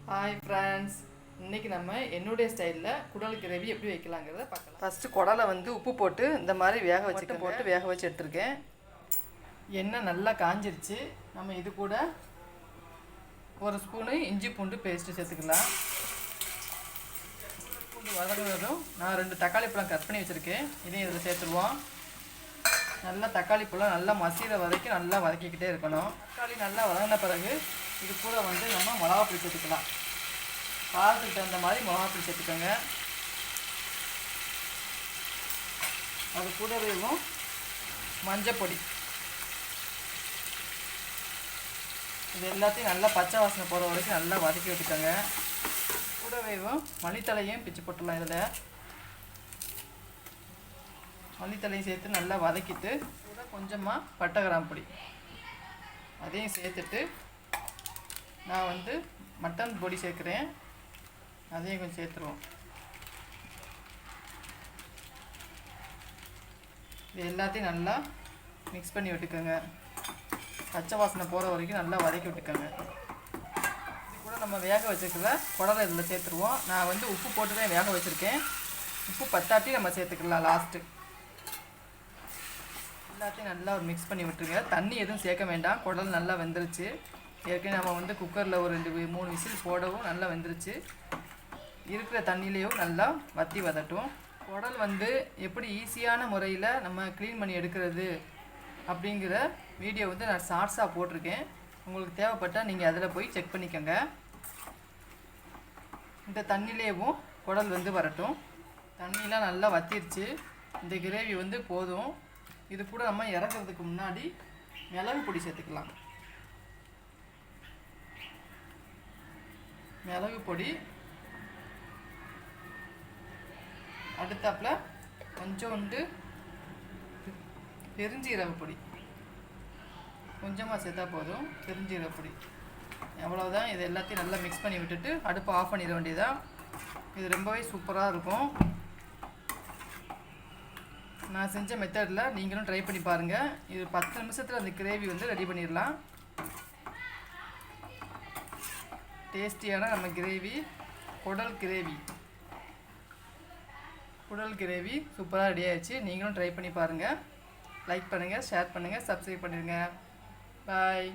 Hi friends, இன்றைக்கி நம்ம என்னுடைய ஸ்டைலில் குடல் கிரேவி எப்படி வைக்கலாங்கிறத பார்க்கலாம். ஃபஸ்ட்டு குடலை உப்பு போட்டு இந்த மாதிரி வேக வச்சு எடுத்துருக்கேன். எண்ணெய் நல்லா காஞ்சிருச்சு. நம்ம இது கூட ஒரு ஸ்பூனு இஞ்சி பூண்டு பேஸ்ட்டு சேர்த்துக்கலாம். பூண்டு வதங்கினதும் நான் 2 தக்காளி பழம் கட் பண்ணி வச்சுருக்கேன். இதையும் இதில் சேர்த்துருவோம். நல்லா தக்காளி பழம் நல்லா மசிகிற வரைக்கும் நல்லா வதக்கிக்கிட்டே இருக்கணும். தக்காளி நல்லா வதங்கின பிறகு இது கூட நம்ம மிளகாப்பொடி சேர்த்துக்கலாம். காரத்துக்கு தகுந்த மாதிரி மிளகாப்பொடி சேர்த்துக்கோங்க. அது கூடவே மஞ்சப்பொடி, இது எல்லாத்தையும் நல்லா பச்சை வாசனை போகிற வரைக்கும் நல்லா வதக்கி விட்டுக்கோங்க. கூடவே மல்லித்தலையும் பிச்சு போட்டுடலாம். இதில் மல்லித்தலையும் சேர்த்து நல்லா வதக்கிட்டு கூட கொஞ்சமாக பட்டை கிராம்பு பொடி அதையும் சேர்த்துட்டு நான் மட்டன் பொடி சேர்க்குறேன். அதையும் கொஞ்சம் சேர்த்துருவோம். இது எல்லாத்தையும் நல்லா மிக்ஸ் பண்ணி விட்டுக்கோங்க. பச்சை வாசனை போகிற வரைக்கும் நல்லா வதக்கி விட்டுக்கோங்க. இது கூட நம்ம வேக வச்சுருக்கிற குடலை இதில் சேர்த்துருவோம். நான் உப்பு போட்டு தான் வேக வச்சுருக்கேன். உப்பு பத்தாட்டி நம்ம சேர்த்துக்கலாம் லாஸ்ட்டு. எல்லாத்தையும் நல்லா மிக்ஸ் பண்ணி விட்டுருங்க. தண்ணி எதுவும் சேர்க்க வேண்டாம். குடல் நல்லா வெந்துருச்சு. ஏற்கனவே நம்ம குக்கரில் ஒரு 2-3 விசில் போடவும் நல்லா வெந்துருச்சு. இருக்கிற தண்ணியிலையும் நல்லா வற்றி வதட்டும். குடல் எப்படி ஈஸியான முறையில் நம்ம க்ளீன் பண்ணி எடுக்கிறது அப்படிங்கிற வீடியோ நான் ஷார்ட்ஸாக போட்டிருக்கேன். உங்களுக்கு தேவைப்பட்டால் நீங்கள் அதில் போய் செக் பண்ணிக்கோங்க. இந்த தண்ணியிலேயும் குடல் வரட்டும். தண்ணியெலாம் நல்லா வற்றிருச்சு. இந்த கிரேவி போதும். இது கூட நம்ம இறக்குறதுக்கு முன்னாடி மிளகு பொடி சேர்த்துக்கலாம். மிளகு பொடி, அடுத்தாப்பில் கொஞ்சோண்டு பெருஞ்சீரக பொடி கொஞ்சமாக சேர்த்தா போதும். பெருஞ்சீரக பொடி எவ்வளோதான். இது எல்லாத்தையும் நல்லா மிக்ஸ் பண்ணி விட்டுட்டு அடுப்பை ஆஃப் பண்ணிட வேண்டியதான். இது ரொம்பவே சூப்பராக இருக்கும். நான் செஞ்ச மெத்தடில் நீங்களும் ட்ரை பண்ணி பாருங்கள். இது 10 நிமிஷத்தில் அந்த கிரேவி ரெடி பண்ணிடலாம். டேஸ்டியான நம்ம கிரேவி, குடல் கிரேவி சூப்பராக ரெடி ஆகிடுச்சு. நீங்களும் ட்ரை பண்ணி பாருங்கள். லைக் பண்ணுங்கள், ஷேர் பண்ணுங்கள், சப்ஸ்கிரைப் பண்ணிடுங்க. பாய்.